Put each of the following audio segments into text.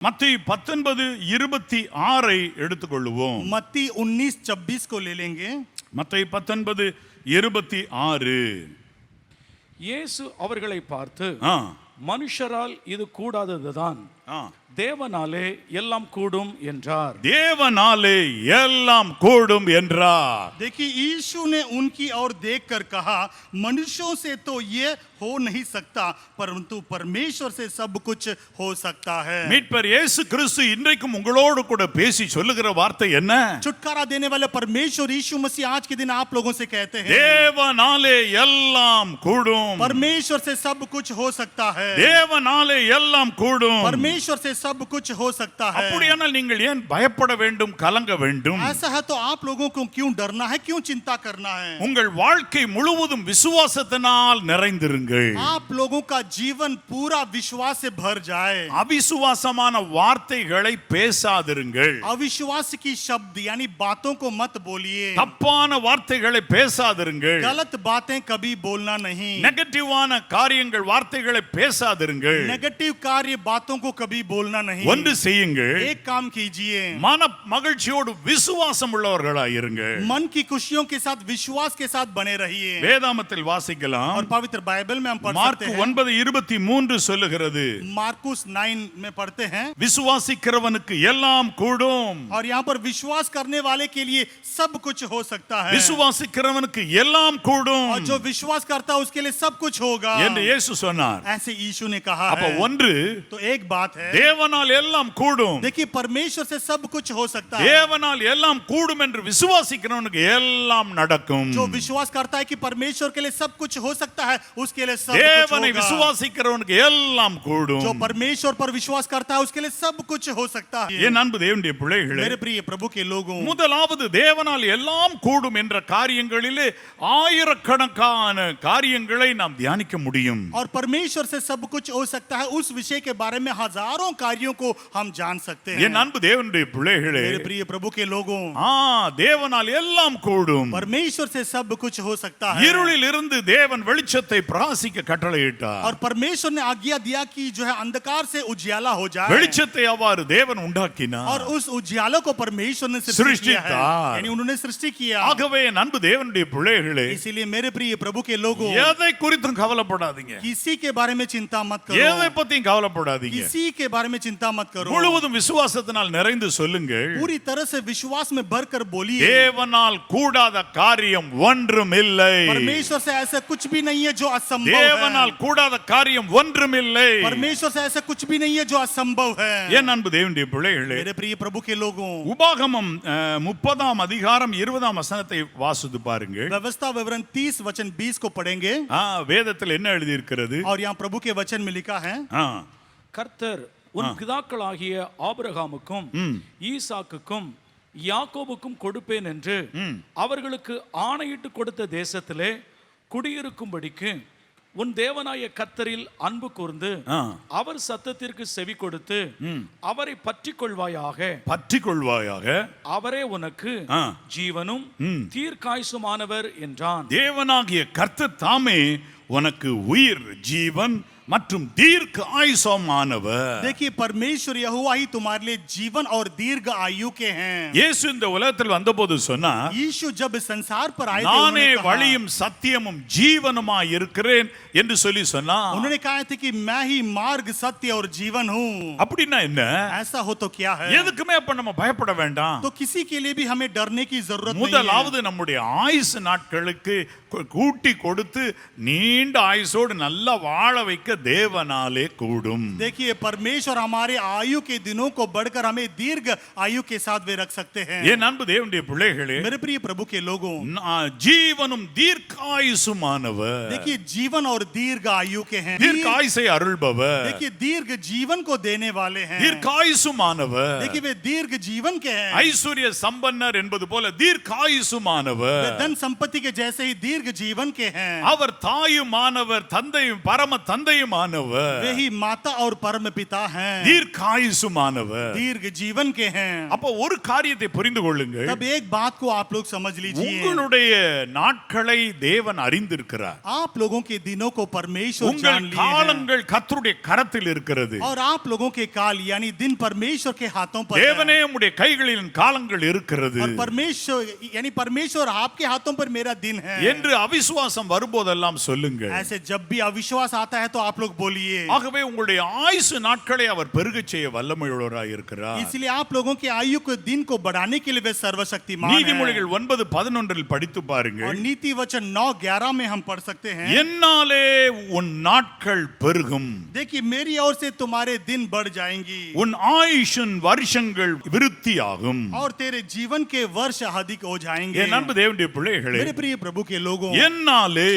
மத்தேயு 19:26 எடுத்துக்கொள்வோம். मत्ती 19:26 को ले लेंगे. மத்தேயு 19:26. இயேசு அவர்களை பார்த்து, மனுஷரால் இது கூடாததுதான், தேவனாலே எல்லாம் கூடும் என்றார். தேவனாலே எல்லாம் கூடும் என்றார். देखिए यीशु ने उनकी ओर देखकर कहा, मनुष्यों से तो ये हो नहीं सकता, परंतु परमेश्वर से सब कुछ हो सकता है. மீட்பர் இயேசு கிறிஸ்து இன்றைக்கும் உங்களோடு கூட பேசி சொல்லுகிற வார்த்தை என்ன? छुटकारा देने वाले परमेश्वर यीशु मसीह आज के दिन आप लोगों से कहते हैं, தேவனாலே எல்லாம் கூடும். परमेश्वर से सब कुछ हो सकता है. தேவனாலே எல்லாம் கூடும். परमेश्वर से सब कुछ हो सकता है. அப்படியானால் நீங்கள் ஏன் பயப்பட வேண்டும், கலங்க வேண்டும்? ऐसा है तो आप लोगों को क्यों डरना है, क्यों चिंता करना है? உங்கள் வாழ்க்கை முழுவதும் விசுவாசத்தினால் நிறைந்திருங்கள். आप लोगों का जीवन पूरा विश्वास से भर जाए. அவிசுவாசமான வார்த்தைகளை பேசாதிருங்கள். अविश्वास की शब्द यानी बातों को मत बोलिए. தப்பான வார்த்தைகளை பேசாதிருங்கள். गलत बातें कभी बोलना नहीं. நெகட்டிவான காரியங்கள் வார்த்தைகளை பேசாதிருங்கள். नेगेटिव कार्य बातों को कभी बोलना नहीं. ஒன்று செய்யுங்கள். एक काम कीजिए, மன மகிழ்ச்சியோடு விசுவாசம் உள்ளவர்களாயிருங்கள். मन की खुशियों के साथ विश्वास के साथ बने रहिए. வேதாமத்தில் வாசிக்கலாம். और पवित्र बाइबल में हम पढ़ மார்க்கு सकते हैं. 9:23 சொல்லுகிறது, मार्कुस 9 में पढ़ते हैं, விசுவாசிக்கிறவனுக்கு எல்லாம் கூடும். और यहाँ पर विश्वास करने वाले के लिए सब कुछ हो सकता है. விசுவாசிக்கிறவனுக்கு எல்லாம் கூடும் और जो विश्वास करता है उसके लिए सब कुछ होगा என்று இயேசு சொன்னார். ऐसे यीशु ने कहा அப்ப है. ஒன்று, तो एक बात है, தேவனால் எல்லாம் கூடும். देखिए परमेश्वर से सब कुछ हो सकता है. தேவனால் எல்லாம் கூடும் என்று விசுவாசிக்கிறவனுக்கு எல்லாம் நடக்கும். जो विश्वास करता है कि परमेश्वर के लिए सब कुछ हो सकता है, उसके लिए सब कुछ தேவனை होगा. விசுவாசிக்கிறவனுக்கு எல்லாம் கூடும். जो परमेश्वर पर विश्वास करता है उसके लिए सब कुछ हो सकता है. என் அன்பு தேவனுடைய பிள்ளைகளே, मेरे प्रिय प्रभु के लोगों, முதலாவது தேவனால் எல்லாம் கூடும் என்ற காரியங்களிலே ஆயிரக்கணக்கான காரியங்களை நாம் தியானிக்க முடியும். और परमेश्वर से सब कुछ हो सकता है उस विषय के बारे में हजारों कार्यों को हम जान सकते हैं. என் அன்பு தேவனுடைய பிள்ளைகளே, मेरे प्रिय प्रभु के लोगों, தேவனால் எல்லாம் கூடும். परमेश्वर से सब कुछ हो सकता है. இருளில் இருந்து தேவன் வெளிச்சத்தை பிரகாசிக்க கட்டளையிட்டார். और परमेश्वर ने आज्ञा दिया कि जो है अंधकार से उजियाला हो जाए. வெளிச்சத்தை அவ்வாறு தேவன் உண்டாக்கினார். और उस उजियाला को परमेश्वर ने सृष्टि किया है, यानी उन्होंने सृष्टि किया. ஆகவே என் அன்பு தேவனுடைய பிள்ளைகளே, इसीलिए मेरे प्रिय प्रभु के लोगों, எதை குறித்தும் கவலைப்படாதீங்க. किसी के बारे में चिंता मत करो. எதை பத்தியும் கவலைப்படாதீங்க. किसी के बारे में चिंता मत करो. முழுவதும் விசுவாசத்தினால் நிறைந்து சொல்லுங்கள், पूरी तरह से विश्वास में भरकर बोलिए, தேவனால் கூடாத காரியம் ஒன்றும் இல்லை. परमेश्वर से ऐसा कुछ भी नहीं है जो असंभव தேவனால் है. கூடாத காரியம் ஒன்றும் இல்லை. परमेश्वर से ऐसा कुछ भी नहीं है जो असंभव है. என் அன்பு தேவனுடைய பிள்ளைகளே, मेरे प्रिय प्रभु के लोगों, உபாகமம் 30 அதிகாரம் 20 வசனத்தை வாசித்து பாருங்கள். व्यवस्था विवरण 30 वचन 20 को पढ़ेंगे. வேதத்தில் என்ன எழுதி இருக்கிறது? और यहाँ प्रभु के वचन में लिखा है, கர்த்தர் உன் பிதாக்களாகிய ஆபிரகாமுக்கும் ஈசாக்குக்கும் யாக்கோபுக்கும் கொடுப்பேன் என்று அவர்களுக்கு ஆணையிட்டு கொடுத்த தேசத்திலே குடியிருக்கும்படிக்கு உன் தேவனாய கர்த்தரில் அன்பு கூர்ந்து அவர் சத்தத்திற்கு செவி கொடுத்து அவரை பற்றிக் கொள்வாயாக, அவரே உனக்கு ஜீவனும் தீர்க்காயுசுமானவர் என்றான். தேவனாகிய கர்த்தர் தாமே உனக்கு உயிர், ஜீவன் மற்றும் தீர்க்க ஆயுசமானவர். देखिए परमेश्वर यहोवा ही तुम्हारे लिए जीवन और दीर्घ आयु के हैं. இயேசு இந்த உலகத்தில் வந்தபோது சொன்னார், यीशु जब संसार पर आए थे, நானே வழியும் சத்தியமும் ஜீவனுமாய் இருக்கிறேன் என்று சொல்லி சொன்னார். उन्होंने कहा था कि मैं ही मार्ग, सत्य और जीवन हूँ. அப்படின்னா என்ன? ऐसा हो तो क्या है? எதுக்குமே அப்ப நம்ம பயப்பட வேண்டாம். तो किसी के लिए भी हमें डरने की जरूरत नहीं है. முதலாவது நம்முடைய ஆயுசு நாட்களுக்கு கூட்டி கொடுத்து நீண்ட ஆயுசோடு நல்லா வாழ வைக்க தேவனாலே கூடும். देखिए परमेश्वर हमारे आयु के दिनों को बढ़कर हमें दीर्घ आयु के साथ वे रख सकते हैं. என் அன்பு தேவனுடைய பிள்ளைகளே, मेरे प्रिय प्रभु के लोगों, ஜீவனும் தீர்க்காயுசுமானவர். देखिए जीवन और दीर्घ आयु के हैं. தீர்க்காயுசை அருள்பவர். देखिए दीर्घ जीवन को देने वाले हैं. தீர்க்காயுசுமானவர். देखिए वे दीर्घ जीवन के हैं. ஐஸ்வர்ய சம்பன்னர் என்பது போல தீர்க்காயுசுமானவர். धन संपत्ति के जैसे ही दीर्घ जीवन के हैं. அவர் தாயுமானவர், தந்தையும் பரம தந்தை ஆரோக்கியமானவர், वे ही माता और परम पिता हैं, தீர்க்காயுசுமானவர். दीर्घ जीवन के हैं। அப்போ ஒரு காரியத்தை புரிந்து கொள்ளுங்கள், तब एक बात को आप लोग समझ लीजिए, உங்களுடைய நாட்களை தேவன் அறிந்திருக்கிறார். आप लोगों के दिनों को परमेश्वर உங்கள் जान लिए हैं, காலங்கள் கர்த்தருடைய கரத்தில் இருக்கிறது. और आप लोगों के काल यानी दिन परमेश्वर के हाथों पर தேவனே है। உம்முடைய கைகளில் காலங்கள் இருக்கிறது और परमेश्वर यानी परमेश्वर आपके हाथों पर मेरा दिन है என்று அவிசுவாசம் வரும்போதெல்லாம் சொல்லுங்கள். ऐसे जब भी अविश्वास आता है तो आप लोग बोलिए। ஆகவே உங்களுடைய ஆயுசு நாட்களை அவர் பெருகச் செய்ய வல்லமையுள்ளவராய் இருக்கிறார். इसलिए आप लोगों की आयु के दिन को बढ़ाने के लिए वे सर्वशक्तिमान நீதிமொழிகள் है। 9:11 படித்து और பாருங்கள். नीति वचन 9:11 में हम पढ़ सकते हैं, என்னாலே உன் நாட்கள் பெருகும், देखिए मेरी ओर से तुम्हारे दिन बढ़ जाएंगी உன் ஆயுஷின் வருஷங்கள் விருத்தியாகும். और तेरे जीवन के वर्ष अधिक हो जाएंगे। என் அன்பு தேவனுடைய பிள்ளைகளே, मेरे प्रिय प्रभु के लोगों, என்னாலே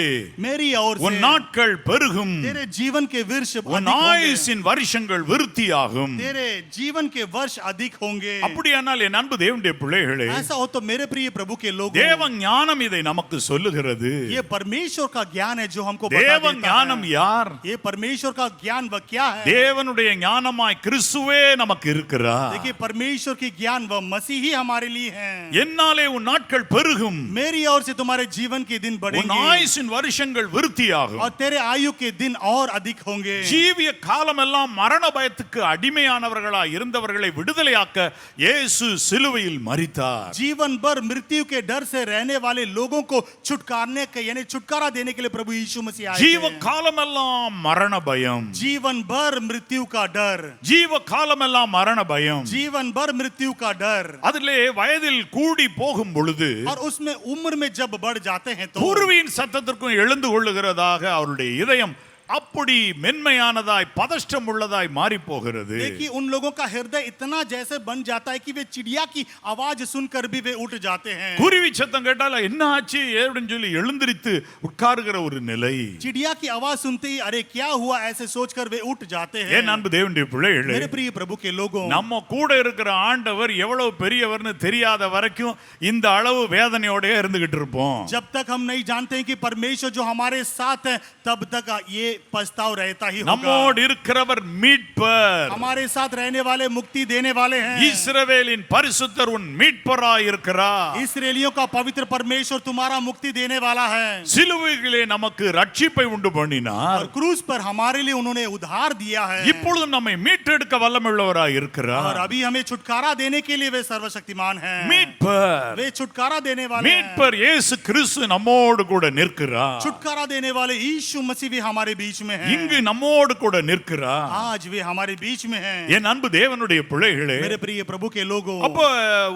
मेरी ओर உன் से நாட்கள் பெருகும், तेरे जीवन के वर्ष உன் अधिक होंगे। ஆயுசின் வருஷங்கள் விருத்தியாகும். तेरे जीवन के वर्ष अधिक होंगे। அப்படியானால் என் அன்பு தேவனுடைய பிள்ளைகளே, ऐसा हो तो मेरे प्रिय प्रभु के लोगों, தேவ ஞானம் இதை நமக்கு சொல்லுகிறது. ये परमेश्वर का ज्ञान है जो हमको தேவ बता देता ஞானம் है। யார்? ये परमेश्वर का ज्ञान वह क्या है? தேவனுடைய ஞானமாய் கிறிஸ்துவே நமக்கு இருக்கிறார். देखिए परमेश्वर की ज्ञान वह मसीह ही हमारे लिए है। என்னாலே உன் நாட்கள் பெருகும், मेरी ओर से तुम्हारे जीवन के दिन உன் बढ़ेंगे ஆயுசின் வருஷங்கள் விருத்தியாகும். और तेरे आयु के दिन और अधिक होंगे। ஜீவிய காலமெல்லாம் மரண பயத்துக்கு அடிமையானவர்களாய் இருந்தவர்களை விடுதலையாக்க இயேசு சிலுவையில் மரித்தார். जीवन भर मृत्यु के डर से रहने वाले लोगों को छुटकारने के यानी छुटकारा देने के लिए प्रभु यीशु मसीह आए ஜீவ थे। காலமெல்லாம் மரண பயம், जीवन भर मृत्यु का डर, ஜீவ காலமெல்லாம் மரண பயம். जीवन भर मृत्यु का डर, அதிலே வயதில் கூடி போகும் பொழுது और उसमें उम्र में जब बढ़ जाते हैं तो குருவியின் சத்தத்திற்கும் எழுந்து கொள்ளுகிறதாக அவருடைய இதயம் அப்படி மென்மையானதாய் பதஷ்டம் உள்ளதாய் மாறி போகிறது. देखिए उन लोगों का हृदय इतना जैसे बन जाता है कि वे चिड़िया की आवाज सुनकर भी वे उठ जाते हैं। குருவி சத்தம் கேட்டால என்ன ஆச்சு அப்படின்னு சொல்லி எழுந்திருத்து உட்காருகிற ஒரு நிலை. चिड़िया की आवाज सुनते ही अरे क्या हुआ ऐसे सोचकर वे उठ जाते हैं। ஏன் அன்பு தேவனுடைய பிள்ளைகளே, मेरे प्रिय प्रभु के लोगों, நம்ம கூட இருக்கிற ஆண்டவர் எவ்வளவு பெரியவர்னு தெரியாத வரைக்கும் இந்த அளவு வேதனையோடயே இருந்துகிட்டு இருப்போம். जब तक हम नहीं जानते हैं कि परमेश्वर जो हमारे साथ है तब तक ये पछताव रहता ही होगा। நம்மோடு இருக்கிறவர் மீட்பர், हमारे साथ रहने वाले मुक्ति देने वाले हैं। இஸ்ரவேலின் பரிசுத்தர் உன் மீட்பராய் இருக்கிறார். इस्राएलियों का पवित्र परमेश्वर तुम्हारा मुक्ति देने वाला है। சிலுவையிலே நமக்கு ரட்சிப்பை உண்டு பண்ணினார். और क्रूस पर हमारे लिए उन्होंने उद्धार दिया है। இப்பொழுது நம்மை மீட்டெடுக்க வல்லமையுள்ளவராய் और இருக்கிறார். अभी हमें छुटकारा देने के लिए वे सर्वशक्तिमान हैं। மீட்பர், वे छुटकारा देने वाले हैं। மீட்பர் இயேசு கிறிஸ்து நம்மோடு கூட நிற்கிறார். छुटकारा देने वाले यीशु मसीह भी हमारे बीच में हैं। இங்கு நம்மோடு கூட நிற்கிறார். आज वे हमारे बीच में हैं। என் அன்பு தேவனுடைய பிள்ளைகளே, मेरे प्रिय प्रभु के लोगों, அப்ப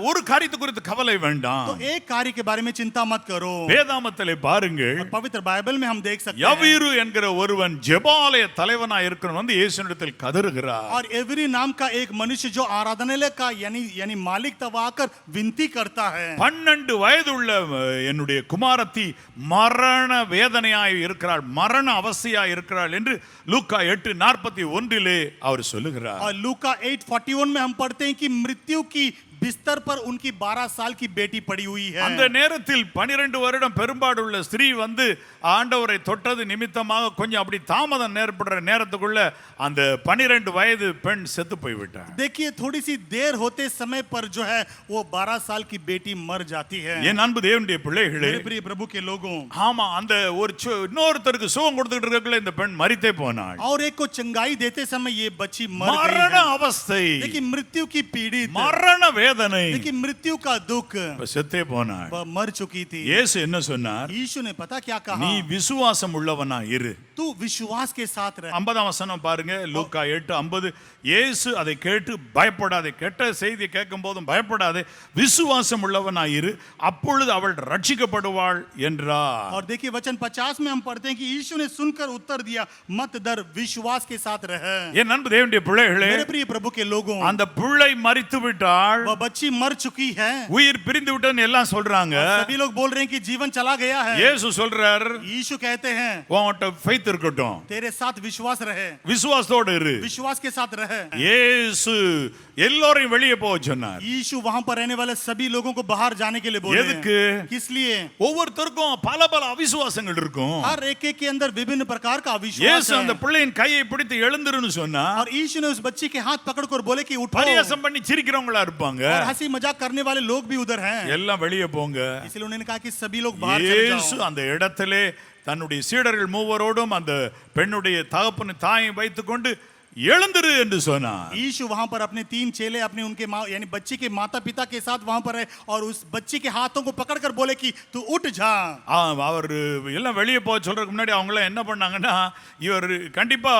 ஒரு காரியத்தை குறித்து கவலை तो வேண்டாம். एक कार्य के बारे में चिंता मत करो। வேதாமத்திலே பாருங்கள், और पवित्र बाइबल में हम देख सकते हैं, யவீரு என்கிற ஒருவன் ஜெபாலய தலைவனாய் இருக்கிறவன் வந்து இயேசுவினிடத்தில் கதறுகிறார். और एवरी नाम का एक मनुष्य जो आराधनालय का यानी मालिक तब आकर विनती करता है। 12 வயதுள்ள என்னுடைய குமாரத்தி மரண வேதனையாய் இருக்கிறாள், மரண அவஸ்தையாய் இருக்கிறாள் என்று லூக்கா 8:41 அவர் சொல்லுகிறார். और लूका 8:41 में हम पढ़ते हैं कि मृत्यु की बिस्तर पर उनकी 12 साल की बेटी पड़ी हुई है। அந்த நேரத்தில் 12 வருடம் பெரும்பாடு உள்ள ஸ்திரீ வந்து ஆண்டவரை தொட்டது நிமித்தமாக கொஞ்சம் அப்படி தாமதம் ஏற்படுற நேரத்துக்குள்ள அந்த 12 வயது பெண் செத்து போய்விட்டார். देखिए थोड़ी सी देर होते समय पर जो है वो 12 साल की बेटी मर जाती है। என் அன்பு தேவனுடைய பிள்ளைகளே, मेरे प्रिय प्रभु के लोगों, ஆமா, அந்த ஒரு இன்னொருத்தருக்கு சுகம் கொடுத்துட்டு இருக்கக்குள்ள இந்த பெண் மரித்தே போனாள். और एक को चंगाई देते समय ये बच्ची मर गई மரண है। அவஸ்தை, देखिए मृत्यु की पीड़ित, மரண வேதனை, देखिए मृत्यु का दुख, செத்தே போனாள். वह मर चुकी थी। இயேசு என்ன சொன்னார்? यीशु ने पता क्या कहा? நீ விசுவாசம் உள்ளவனா இரு. तू विश्वास के साथ रह। 50ஆம் வசனம் பாருங்க, லூக்கா 8:50. இயேசு அதை கேட்டு பயப்படாதே, கெட்ட செய்தி கேட்கும் போதும் பயப்படாதே, விசுவாசம் உள்ளவனாய் இரு, அப்பொழுது அவள் ரட்சிக்கப்படுவாள் என்றார். और देखिए वचन 50 में हम पढ़ते हैं कि यीशु ने सुनकर उत्तर दिया, मत डर, विश्वास के साथ रह। என் அன்பு தேவனுடைய பிள்ளைகளே, मेरे प्रिय प्रभु के लोगों, அந்த பிள்ளை மரித்து விட்டாள், वह बच्ची मर चुकी है। உயிர் பிரிந்து விட்டன்னு எல்லாம் சொல்றாங்க. सभी लोग बोल रहे हैं कि जीवन चला गया है। இயேசு சொல்றார், यीशु कहते हैं உன்கிட்ட ஃபெய்த் இருக்கட்டும், तेरे साथ विश्वास रहे, விசுவாசத்தோடு இரு. विश्वास के साथ रहे। இயேசு எல்லோரையும் வெளியே போக சொன்னார். यीशु वहां पर रहने वाले सभी लोगों को बाहर जाने के लिए बोले எதுக்கு? किस लिए? ஒவ்வொருத்தருக்கும் பல பல அவிசுவாசங்கள் இருக்கும். हर एक के अंदर विभिन्न प्रकार का अविश्वास இயேசு है அந்த பிள்ளையின் கையை பிடித்து எழுந்திருன்னு சொன்னா और यीशु ने उस बच्ची के हाथ पकड़कर बोले कि उठो பரியாசம் பண்ணி சிரிக்கிறவங்களா இருப்பாங்க. और हंसी मजाक करने वाले लोग भी उधर हैं எல்லாம் வெளியே போங்க. इसलिए उन्होंने कहा कि सभी लोग बाहर चले இயேசு जाओ அந்த இடத்திலே தன்னுடைய சீடர்கள் மூவரோடும் அந்த பெண்ணுடைய தகப்பனை தாயை வைத்துக்கொண்டு எழுந்திரு என்று சொன்னார். यीशु वहां पर अपने 3 चेले अपने उनके माँ यानी बच्ची के माता पिता के साथ वहां पर है और उस बच्ची के हाथों को पकड़कर बोले कि तू उठ जा அவர் எல்லாம் வெளியே போக சொல்றதுக்கு முன்னாடி அவங்க எல்லாம் என்ன பண்ணாங்கன்னா இவர் கண்டிப்பா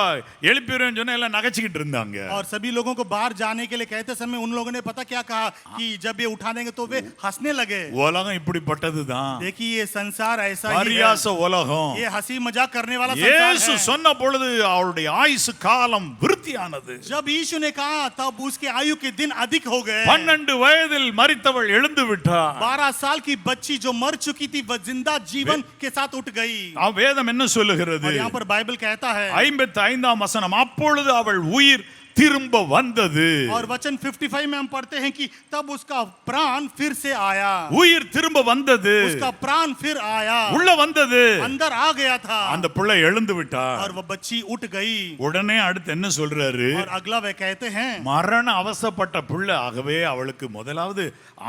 எழுப்பிடுவேன்னு சொன்னா எல்லாம் நகைச்சிக்கிட்டு இருந்தாங்க. और सभी लोगों को बाहर जाने के लिए कहते समय उन लोगों ने पता क्या कहा कि जब ये उठा देंगे तो वे हंसने लगे. உலகம் இப்படிப்பட்டதுதான். देखिए ये संसार ऐसा ही है பரியாச உலகம். ये हंसी मजाक करने वाला இயேசு संसार है. சொன்ன பொழுது அவருடைய ஆயுசு காலம் விருத்தியானது. जब यीशु ने कहा तब उसके आयु के दिन अधिक हो गए. 12 வயதில் மரித்தவள் எழுந்து விட்டார். 12 साल की बच्ची जो मर चुकी थी वह जिंदा जीवन के साथ उठ गई. வேதம் என்ன சொல்லுகிறது? और यहाँ पर बाइबल कहता है 55ஆம் வசனம், அப்பொழுது அவள் உயிர் திரும்ப வந்தது. और वचन 55 में हम पढ़ते हैं कि तब उसका प्राण फिर से आया. உயிர் திரும்ப வந்தது. उसका प्राण फिर आया. உள்ள வந்தது. अंदर आ गया था. அந்த பிள்ளை எழுந்து விட்டார். और वह बच्ची उठ गई. உடனே அடுத்து என்ன சொல்றாரு? और अगला वे कहते हैं மரண அவசப்பட்ட பிள்ளை, ஆகவே அவளுக்கு முதலாவது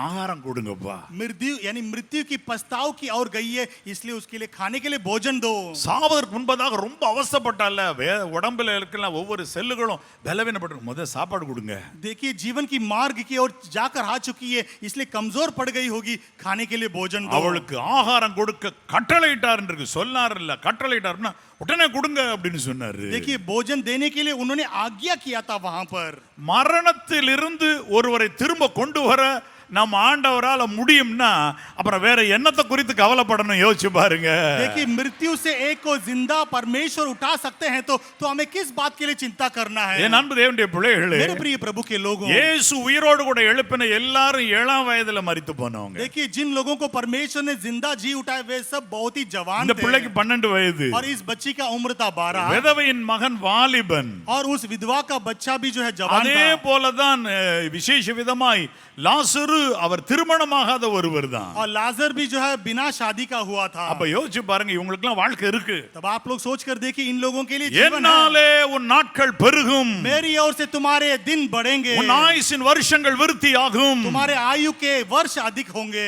ஆகாரம் கொடுங்கப்பா. मृत्यु यानी मृत्यु की पछताव की और गई है इसलिए उसके लिए खाने के लिए भोजन दो. சாவதற்கு முன்பதாக ரொம்ப அவசப்பட்டால, உடம்புல இருக்கலாம் ஒவ்வொரு செல்லுகளும் பலவீனப்பட்டு முதல்ல சாப்பாடு கொடுங்க. देखिए जीवन की मार्ग की ओर जाकर आ चुकी है इसलिए कमजोर पड़ गई होगी, खाने के लिए भोजन दो. அவளுக்கு ஆகாரம் கொடுக்க கட்டளையிட்டார் என்று சொன்னார் இல்ல, கட்டளையிட்டார்னா உடனே கொடுங்க அப்படின்னு சொன்னாரு. देखिए भोजन देने के लिए उन्होंने आज्ञा किया था वहां पर. மரணத்திலிருந்து ஒருவரை திரும்ப கொண்டு வர நம்ம ஆண்டவரால முடியும்னா அப்புறம் வேற என்னத்தை குறித்து கவலைப்படணும் யோசிச்சு பாருங்க. देखिए मृत्यु से एक को जिंदा परमेश्वर उठा सकते हैं तो हमें किस बात के लिए चिंता करना है? என் அன்பு தேவனுடைய பிள்ளைகளே, मेरे प्रिय प्रभु के लोगों, இயேசு உயிரோடு கூட எழுப்பின எல்லாரும் 7ஆம் வயதுல மரித்து போனவங்க. देखिए जिन लोगों को परमेश्वर ने जिंदा जी उठाए वे सब बहुत ही जवान இந்த थे. பிள்ளைக்கு 12 வயது. और इस बच्ची का उम्र था 12. விதவையின் மகன் வாலிபன். और उस विधवा का बच्चा भी जो है जवान அதே था. போலதான் விசேஷ விதமாய் லாசரு அவர் திருமணமாகாத ஒருவர் தான். और लाजर भी जो है बिना शादी का हुआ था. அப்ப யோசிச்சு பாருங்க, இவங்களுக்குலாம் வாழ்க்கை இருக்கு. तब आप लोग सोच कर देखिए इन लोगों के लिए जीवन है. என்னாலே உன் நாட்கள் பெருகும், मेरी ओर से तुम्हारे दिन बढ़ेंगे, உன் ஆயுசின் வருஷங்கள் விருத்தியாகும். तुम्हारे आयु के वर्ष अधिक होंगे.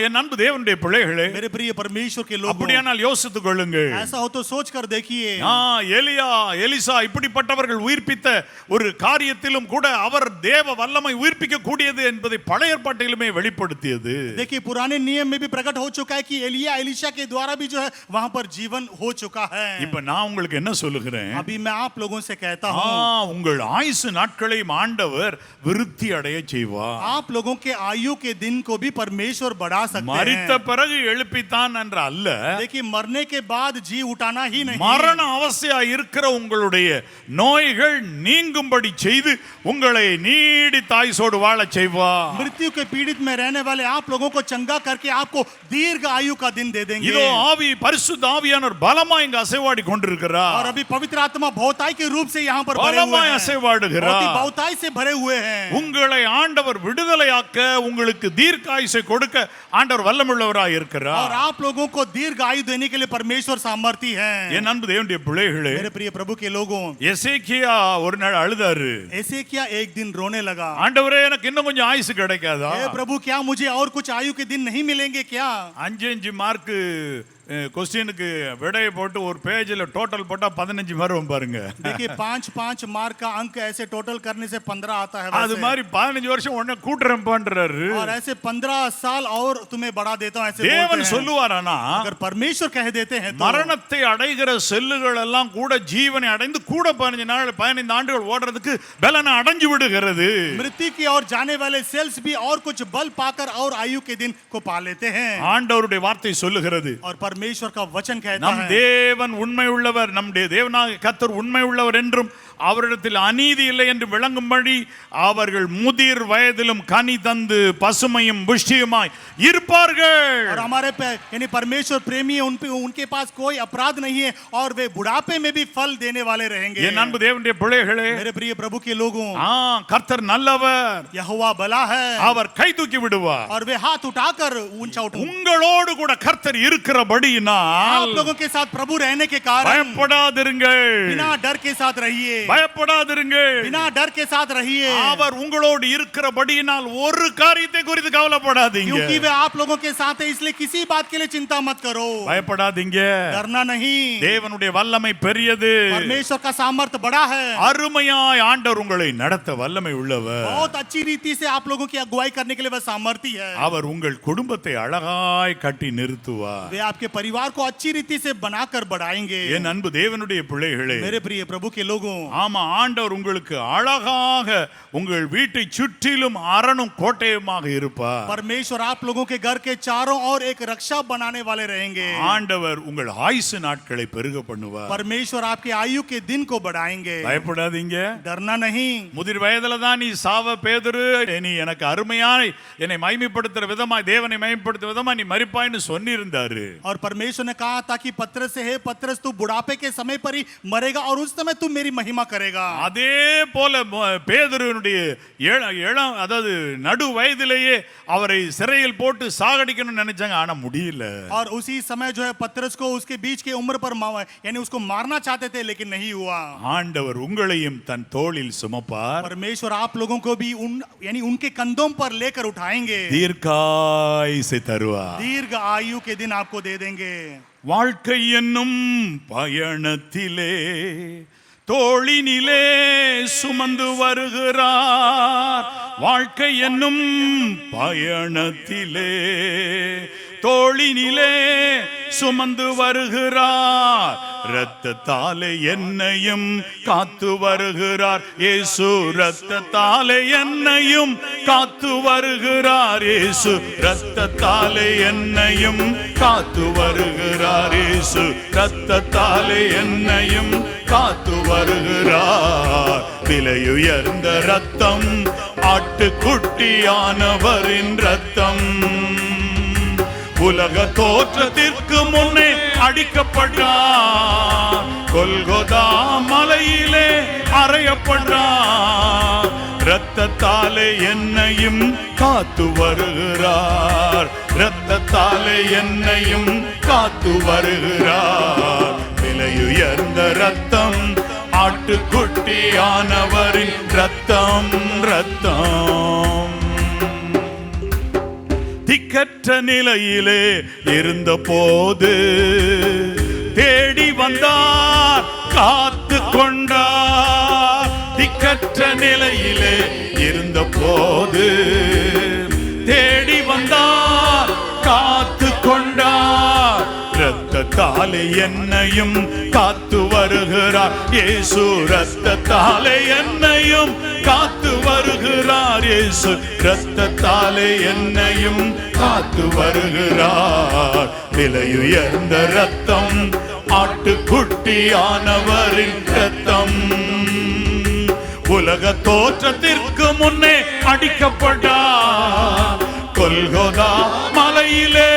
என் அன்பு தேவனுடைய பிள்ளைகளே, मेरे प्रिय परमेश्वर के लोगों, அப்படியானால் யோசித்துக் கொள்ளுங்கள். ऐसा हो तो सोच कर देखिए. எலியா எலிசா இப்படிப்பட்டவர்கள் உயிர்ப்பித்த ஒரு காரியத்திலும் கூட அவர் தேவ வல்லமை உயிர்ப்பிக்க கூடியது என்பதை பழைய ஏற்பாட்டிலுமே வெளிப்படுத்தியது. देखिए पुराने नियम में भी प्रकट हो चुका है कि एलिया एलिशा के द्वारा भी जो है वहां पर जीवन हो चुका है. இப்ப நான் உங்களுக்கு என்ன சொல்லுகிறேன்? अभी मैं आप लोगों से कहता हूं உங்கள் ஆயுசு நாட்களை ஆண்டவர் விருத்தி அடைய செய்வார். आप लोगों के आयु के दिन को भी परमेश्वर बढ़ा सकते மரித்த हैं. பிறகு எழுப்பித்தான் என்ற அல்ல, देखिए मरने के बाद जी उठाना ही नहीं, மரண அவஸ்தையா இருக்கிற உங்களுடைய நோய்கள் நீங்கும்படி செய்து உங்களை நீடித்தாயுசோடு வாழ செய்வார். मृत्यु के पीड़ित में रहने वाले आप लोगों को चंगा करके आपको दीर्घ आयु का दिन दे देंगे. இதோ ஆவி பரிசுத்த ஆவியானவர் பலமா இங்க அசைவாடி கொண்டிருக்கிறார். और अभी पवित्र आत्मा बहुताई के रूप से यहाँ पर भरे हुए பலமாய் हैं. அசைவாடுகிறார். बहुताई से भरे हुए हैं. உங்களை ஆண்டவர் விடுதலையாக்க, உங்களுக்கு தீர்க்காயுசை கொடுக்க ஆண்டவர் வல்லமுள்ளவராய் இருக்கிறார். और आप लोगों को दीर्घ आयु देने के लिए परमेश्वर सामर्थी है. என் அன்பு தேவனுடைய பிள்ளைகளே, मेरे प्रिय प्रभु के लोगों, எசேக்கியா ஒரு நாள் அழுதாரு. एसेकिया एक दिन रोने लगा. ஆண்டவரே, எனக்கு இன்னும் கொஞ்சம் ஆயுசு கிடைக்காதா? हे प्रभु क्या मुझे और कुछ आयु के दिन नहीं मिलेंगे क्या? 5 மார்க்கு क्वेश्चन விடையை போட்டு ஒரு பேஜ்ல டோட்டல் போட்டா 15 வரும் பாருங்க. देखिए 5 मार्क का अंक ऐसे टोटल करने से 15 आता है. அது மாதிரி 15 வருஷம் உடனே கூட்டுறேன் பண்றாரு. और ऐसे 15 साल और तुम्हें बढ़ा देता हूं ऐसे தேவன் बोलते हैं. சொல்லுவாரானா, अगर परमेश्वर कह देते हैं तो மரணத்தை அடைகிற செல்லுகள் எல்லாம் கூட ஜீவனை அடைந்து கூட 15 ஆண்டுகள் ஓடுறதுக்கு பலனை அடைஞ்சு விடுகிறது. मृत्यु की ओर जाने वाले सेल्स भी और कुछ बल पाकर और आयु के दिन को पा लेते हैं. ஆண்டவருடைய வார்த்தை சொல்லுகிறது, और परमेश्वर परमेश्वर का वचन कहता நம் है தேவன் உண்மை உள்ளவர், நம்முடைய தேவனாகிய கர்த்தர் உண்மை உள்ளவர் என்றும் அவரிடத்தில் அநீதி இல்லை என்று விளங்கும்படி அவர்கள் முதிர் வயதிலும் கனி தந்து பசுமையும் புஷ்டியுமாய் இருப்பார்கள். और हमारे यानी परमेश्वर प्रेमी है, उनके पास कोई अपराध नहीं है और वे बुढ़ापे में भी फल देने वाले रहेंगे. என் அன்பு தேவனுடைய பிள்ளைகளே, मेरे प्रिय प्रभु के लोगों, கர்த்தர் நல்லவர், यहोवा भला है அவர் கை தூக்கி விடுவார். और वे हाथ उठाकर ऊंचा उठाएंगे. உங்களோடு கூட கர்த்தர் இருக்கிறபடியினால் आप लोगों के साथ प्रभु रहने के कारण பயப்படாதிருங்கள், बिना डर के साथ रहिए, பயப்படாதிருங்கள். बिना डर के साथ रहिए, அவர் உங்களோடு இருக்கிறபடியினால் ஒரு காரியத்தை குறித்து கவலைப்படாதீங்க. क्योंकि वे आप लोगों के साथ है, इसलिए किसी बात के लिए चिंता मत करो. பயப்படாதீங்க. डरना नहीं. தேவனுடைய வல்லமை பெரியது, परमेश्वर का सामर्थ बड़ा है. அருமையாய் ஆண்டவர் உங்களை நடத்த வல்லமை உள்ளவர். बहुत अच्छी रीति से आप लोगों की अगुवाई करने के लिए वह सामर्थी है. அவர் உங்கள் குடும்பத்தை அழகாய் கட்டி நிறுத்துவார். वे आपके परिवार को अच्छी रीति से बनाकर बढ़ाएंगे. என் அன்பு தேவனுடைய பிள்ளைகளே, मेरे प्रिय प्रभु के लोगों, ஆமா, ஆண்டவர் உங்களுக்கு அழகாக உங்கள் வீட்டை சுற்றிலும் அரணும் கோட்டையுமாக இருப்பார். परमेश्वर आप लोगों के घर के चारों ओर एक रक्षा बनाने वाले रहेंगे. ஆண்டவர் உங்கள் ஆயுசு நாட்களை பெருக பண்ணுவார். परमेश्वर आपके आयु के दिन को बढ़ाएंगे. பயப்படாதீங்க. डरना नहीं. முதிர் வயதுல தான் நீ சாவ பேதுரு, நீ எனக்கு அருமையாய் என்னை மகிமைப்படுத்துற விதமாய் தேவனை மகிமைப்படுத்துற விதமாய் நீ மரிப்பாய்னு சொன்னிருந்தாரு. और परमेश्वर ने कहा था कि पत्रस से, हे पत्रस, तू बुढ़ापे के समय पर ही मरेगा और उस समय तू मेरी महिमा करेगा. அதே போல பேதுருனுடைய ஏழாம் அதாவது நடு வயதிலேயே அவரை சிறையில் போட்டு சாகடிக்கணும்னு நினைச்சாங்க, ஆனா முடியல. और उसी समय जो है पत्रस को उसके बीच के उम्र पर यानी उसको मारना चाहते थे, लेकिन नहीं हुआ. ஆண்டவர் உங்களையும் தன் தோளில் சுமப்பார். परमेश्वर आप लोगों को भी यानी उनके कंधों पर लेकर उठाएंगे. தீர்க்காயுசை தருவார். दीर्घ आयु के दिन आपको दे देंगे. வாழ்க்கை என்னும் பயணத்திலே தோளினிலே சுமந்து வருகிறார். வாழ்க்கை என்னும் பயணத்திலே தோளினிலே சுமந்து வருகிறார். இரத்தத்தாலே என்னையும் காத்து வருகிறார் இயேசு. இரத்தத்தாலே என்னையும் காத்து வருகிறார் இயேசு. இரத்தத்தாலே என்னையும் காத்து வருகிறார் இயேசு. இரத்தத்தாலே என்னையும் காத்து வருகிறார். விலையுயர்ந்த ரத்தம், ஆட்டுக்குட்டியானவரின் ரத்தம். உலக தோற்றத்திற்கு முன்னே அடிக்கப்பட்டார், கொல்கொதா மலையிலே அறையப்பட்டார். இரத்தத்தாலே என்னையும் காத்து வருகிறார். இரத்தத்தாலே என்னையும் காத்து வருகிறார். விலையுயர்ந்த ரத்தம், ஆட்டுக்குட்டியானவரின் ரத்தம். ரத்தம் திக்கற்ற நிலையிலே இருந்த போது தேடி வந்தார், காத்து கொண்டார். திக்கற்ற நிலையிலே இருந்த போது தேடி வந்தார், காத்து கொண்டார். இரத்தத்தாலே என்னையும் காத்து வருகிறார் இயேசு. இரத்தத்தாலே என்னையும் காத்து வருகிறார் இயேசு. இரத்தத்தாலே என்னையும் காத்து வருகிறார். விலையுயர்ந்த ரத்தம், ஆட்டுக்குட்டியானவரின் ரத்தம். உலக தோற்றத்திற்கு முன்னே அடிக்கப்பட்டார், கொல்கொதா மலையிலே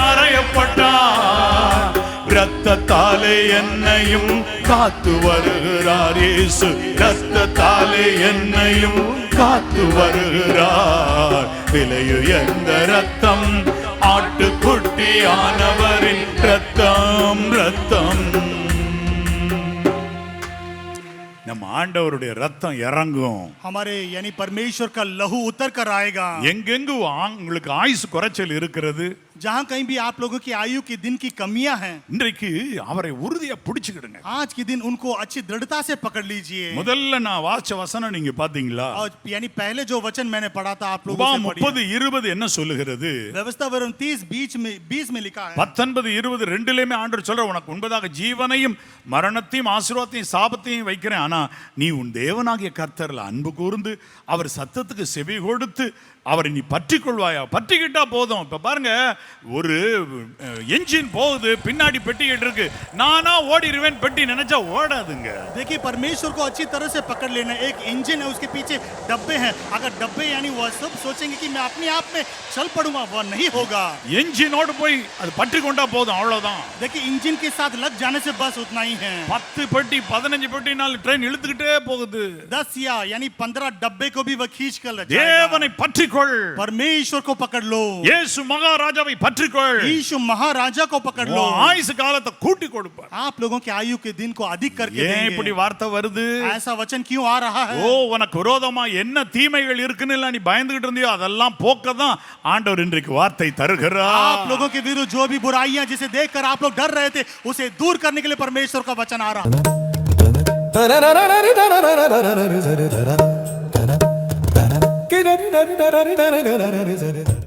அறையப்பட்டார். இரத்தத்தாலே என்னையும் காத்து வருகிறார் இயேசு. இரத்தத்தாலே என்னையும் காத்து வருகிறார். விலையுயர்ந்த ரத்தம், ஆட்டுக்குட்டியானவரின் ரத்தம். ரத்தம் நம்ம ஆண்டவருடைய ரத்தம் இறங்கும். हमारे यानी परमेश्वर का लहू उतर कर आएगा. எங்கெங்கு உங்களுக்கு ஆயுசு குறைச்சல் இருக்கிறது, जहाँ कहीं भी आप लोगों की आयु के दिन की कमियां हैं, இன்றைக்கு அவரை உறுதியா பிடிச்சுக்கிடுங்க. आज के दिन उनको अच्छी दृढ़ता से पकड़ लीजिए. முதல்ல நான் வாசிச்ச வசனம் நீங்க பாத்தீங்களா? और यानी पहले जो वचन मैंने पढ़ा था आप लोगों உபாகம் से पढ़िए. 30:20 என்ன சொல்லுகிறது? व्यवस्था वरन 30:20 में लिखा है. 19:20 ரெண்டுலயுமே ஆண்டவர் சொல்ற, உனக்கு முன்பதாக ஜீவனையும் மரணத்தையும் ஆசீர்வாதத்தையும் சாபத்தையும் வைக்கிறேன். ஆனா நீ உன் தேவனாகிய கர்த்தர்ல அன்பு கூர்ந்து அவர் சத்தத்துக்கு செவி கொடுத்து அவரை நீ பற்றி கொள்வாயா? பற்றிக்கிட்டா போதும். இப்ப பாருங்க, ஒரு என்ஜின் போகுது பின்னாடி பெட்டிக்கிட்டு இருக்கு நானா ஓடிடுவேன் பெட்டி நினைச்சா ஓடாதுங்க देखिए परमेश्वर को अच्छी तरह से पकड़ लेना एक इंजन है उसके पीछे डब्बे हैं अगर डब्बे यानी वह सब सोचेंगे कि मैं अपने आप में चल पड़ूंगा वह नहीं होगा என்ஜினோடு போய் அது பற்றி கொண்டா போதும் அவ்வளவுதான் देखिए इंजन के साथ लग जाने से बस उतना ही है 10 பெட்டி 15 பெட்டினால ட்ரெயின் இழுத்துக்கிட்டே போகுது 10 या यानी 15 डब्बे को भी वह खींच कर ले जाएगा தேவனை பற்றிக்கொள் परमेश्वर को पकड़ लो இயேசு மகாராஜாவை பற்றிக்கொள் यीशु महाराजा को पकड़ लो உன் ஆயுசு காலத்தை கூட்டி கொடுப்பார் आप लोगों के आयु के दिन को अधिक करके ஏன் இப்படி देंगे வார்த்தை வருது ऐसा वचन क्यों आ रहा है ஓ உனக்கு விரோதமா என்ன தீமைகள் இருக்குன்னு இல்ல நீ பயந்துகிட்டு இருந்தியோ அதெல்லாம் போக்கதான் ஆண்டவர் இன்றைக்கு வார்த்தை தருகிறார் आप लोगों के विरुद्ध जो भी बुराइयां जिसे देखकर आप लोग डर रहे थे उसे दूर करने के लिए परमेश्वर का वचन आ रहा है